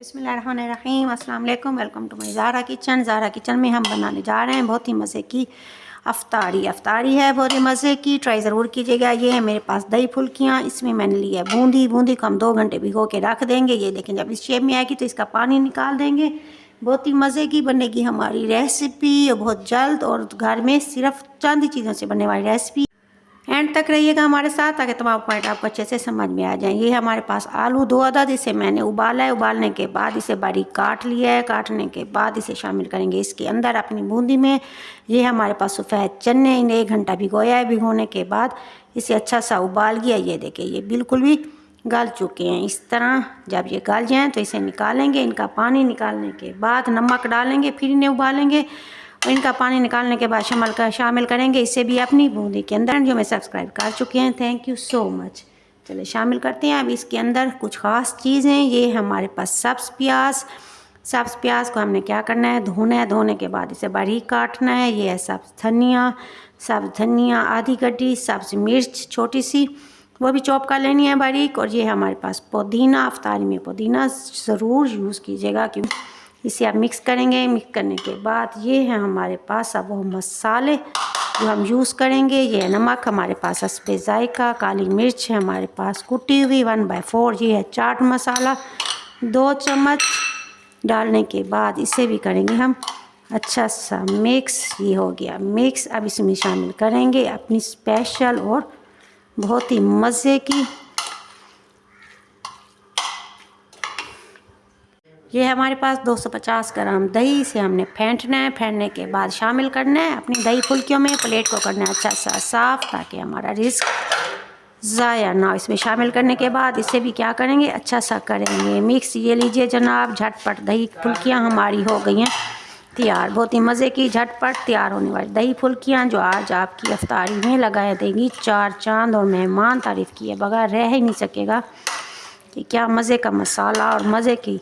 बिस्मिल्लाहिर्रहमानिर्रहीम, अस्सलाम वालेकुम। Welcome to my Zara kitchen. Zara kitchen में हम बनाने जा रहे हैं बहुत ही मज़े की अफ्तारी है बहुत ही मज़े की। ट्राई ज़रूर कीजिएगा। ये है मेरे पास दही फुल्कियाँ। इसमें मैंने लिया है बूंदी को हम 2 घंटे भिगो के रख देंगे। ये देखें, जब इस शेप में आएगी तो इसका पानी निकाल देंगे। बहुत ही मज़े की बनेगी हमारी रेसिपी और बहुत जल्द, और घर में सिर्फ चंद ही चीज़ों से बनने वाली रेसिपी। एंड तक रहिएगा हमारे साथ ताकि तमाम पॉइंट आपको अच्छे से समझ में आ जाए। ये हमारे पास आलू 2 अदद, इसे मैंने उबाला है। उबालने के बाद इसे बारीक काट लिया है। काटने के बाद इसे शामिल करेंगे इसके अंदर अपनी बूंदी में। ये हमारे पास सफ़ेद चने, इन्हें 1 घंटा भिगोया है। भिगोने के बाद इसे अच्छा सा उबाल गया। ये देखिए, ये बिल्कुल भी गल चुके हैं। इस तरह जब ये गल जाएँ तो इसे निकालेंगे। इनका पानी निकालने के बाद नमक डालेंगे, फिर इन्हें उबालेंगे। इनका पानी निकालने के बाद शामिल करेंगे इसे भी अपनी बूंदी के अंदर, जो मैं सब्सक्राइब कर चुके हैं। Thank you so much. चलिए शामिल करते हैं। अब इसके अंदर कुछ ख़ास चीज़ें। ये हमारे पास सब्ज़ प्याज को हमने क्या करना है, धोना है। धोने के बाद इसे बारीक काटना है। ये है सब्ज़ धनिया आधी कटी, सब्ज़ मिर्च छोटी सी वो भी चॉप कर लेनी है बारीक। और ये हमारे पास पुदीना। अफ्तारी में पुदीना ज़रूर यूज़ कीजिएगा, क्योंकि इसे आप मिक्स करेंगे। मिक्स करने के बाद ये है हमारे पास अब वो मसाले जो हम यूज़ करेंगे। ये है नमक हमारे पास, हस्बे ज़ायका। काली मिर्च है हमारे पास कुटी हुई 1/4। ये है चाट मसाला 2 चम्मच। डालने के बाद इसे भी करेंगे हम अच्छा सा मिक्स। ये हो गया मिक्स। अब इसमें शामिल करेंगे अपनी स्पेशल और बहुत ही मज़े की, ये हमारे पास 250 ग्राम दही। से हमने फेंटना है। फेंटने के बाद शामिल करना है अपनी दही फुल्कियों में। प्लेट को करना है अच्छा सा साफ़, ताकि हमारा रिस्क ज़ाया ना। इसमें शामिल करने के बाद इसे भी क्या करेंगे, अच्छा सा करेंगे मिक्स। ये लीजिए जनाब, झटपट दही फुल्कियाँ हमारी हो गई हैं तैयार। बहुत ही मज़े की झटपट तैयार होने वाली दही फुल्कियाँ, जो आज आपकी अफ्तारी में लगाए देंगी 4 चांद। और मेहमान तारीफ़ किए बगैर रह ही नहीं सकेगा कि क्या मज़े का मसाला और मज़े की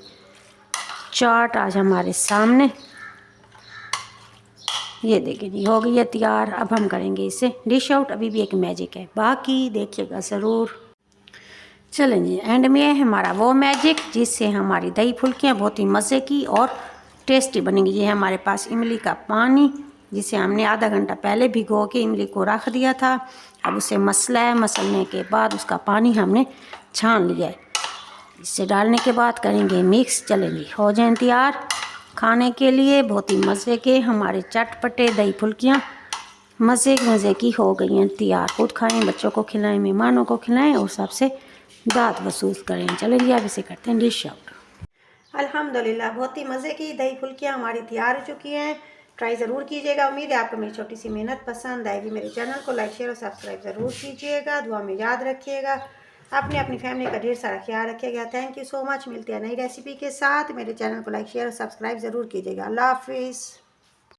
चाट आज हमारे सामने। ये देखिए जी, हो गई है तैयार। अब हम करेंगे इसे डिश आउट। अभी भी एक मैजिक है, बाकी देखिएगा ज़रूर। चलें जी, एंड में है हमारा वो मैजिक जिससे हमारी दही फुल्कियाँ बहुत ही मज़े की और टेस्टी बनेंगी। ये है हमारे पास इमली का पानी, जिसे हमने आधा घंटा पहले भिगो के इमली को रख दिया था। अब उसे मसला है। मसलने के बाद उसका पानी हमने छान लिया है। इसे डालने के बाद करेंगे मिक्स। चलेंगे हो जाए तैयार खाने के लिए। बहुत ही मज़े के हमारे चटपटे दही फुल्कियाँ मज़े की हो गई हैं तैयार। खुद खाएं, बच्चों को खिलाएं, मेहमानों को खिलाएं और सबसे दाद वसूल करें। चलें जी, अब इसे करते हैं डिश आउट। अल्हम्दुलिल्लाह, बहुत ही मज़े की दही फुल्कियाँ हमारी तैयार हो चुकी हैं। ट्राई ज़रूर कीजिएगा। उम्मीद है आपको मेरी छोटी सी मेहनत पसंद आएगी। मेरे चैनल को लाइक शेयर और सब्सक्राइब ज़रूर कीजिएगा। दुआ में याद रखिएगा। अपनी फैमिली का ढेर सारा ख्याल रखिएगा। Thank you so much. मिलते हैं नई रेसिपी के साथ। मेरे चैनल को लाइक शेयर और सब्सक्राइब ज़रूर कीजिएगा। अल्लाह हाफिज़।